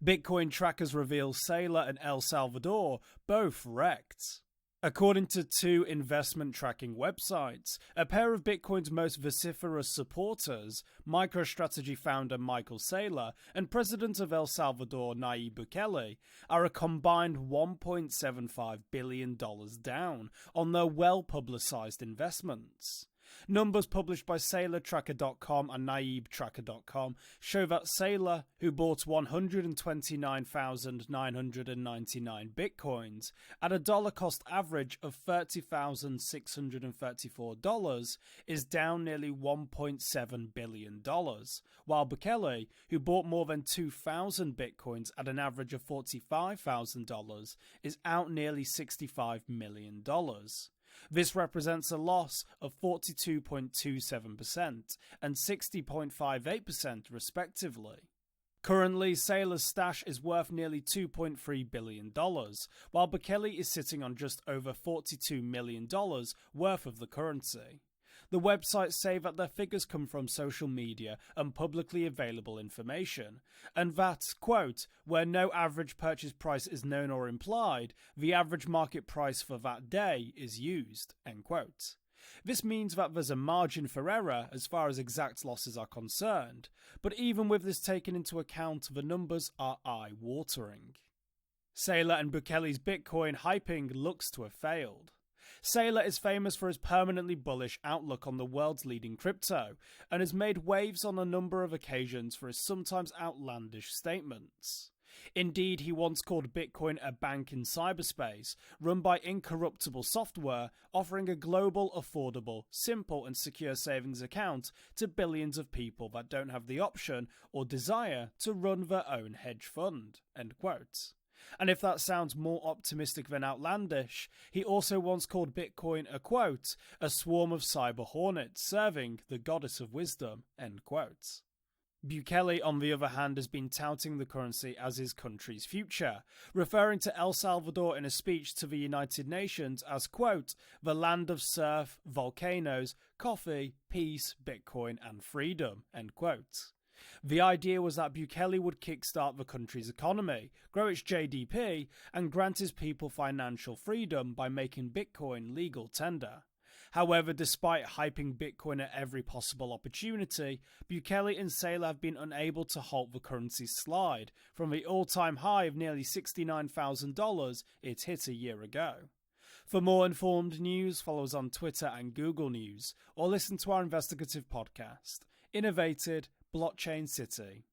Bitcoin trackers reveal Saylor and El Salvador both rekt. According to two investment tracking websites, a pair of Bitcoin's most vociferous supporters, MicroStrategy founder Michael Saylor and president of El Salvador Nayib Bukele, are a combined $1.75 billion down on their well-publicized investments. Numbers published by SaylorTracker.com and NayibTracker.com show that Saylor, who bought 129,999 bitcoins at a dollar cost average of $30,634, is down nearly $1.7 billion, while Bukele, who bought more than 2,000 bitcoins at an average of $45,000, is out nearly $65 million. This represents a loss of 42.27% and 60.58% respectively. Currently, Saylor's stash is worth nearly $2.3 billion, while Bukele is sitting on just over $42 million worth of the currency. The websites say that their figures come from social media and publicly available information, and that, quote, where no average purchase price is known or implied, the average market price for that day is used, end quote. This means that there's a margin for error as far as exact losses are concerned, but even with this taken into account, the numbers are eye-watering. Saylor and Bukele's Bitcoin hyping looks to have failed. Saylor is famous for his permanently bullish outlook on the world's leading crypto, and has made waves on a number of occasions for his sometimes outlandish statements. Indeed, he once called Bitcoin a bank in cyberspace, run by incorruptible software, offering a global, affordable, simple and secure savings account to billions of people that don't have the option or desire to run their own hedge fund, end quote. And if that sounds more optimistic than outlandish, he also once called Bitcoin a, quote, a swarm of cyber hornets serving the goddess of wisdom, end quote. Bukele, on the other hand, has been touting the currency as his country's future, referring to El Salvador in a speech to the United Nations as, quote, the land of surf, volcanoes, coffee, peace, Bitcoin and freedom, end quote. The idea was that Bukele would kickstart the country's economy, grow its GDP, and grant his people financial freedom by making Bitcoin legal tender. However, despite hyping Bitcoin at every possible opportunity, Bukele and Saylor have been unable to halt the currency's slide from the all-time high of nearly $69,000 it hit a year ago. For more informed news, follow us on Twitter and Google News, or listen to our investigative podcast, Innovated Blockchain City.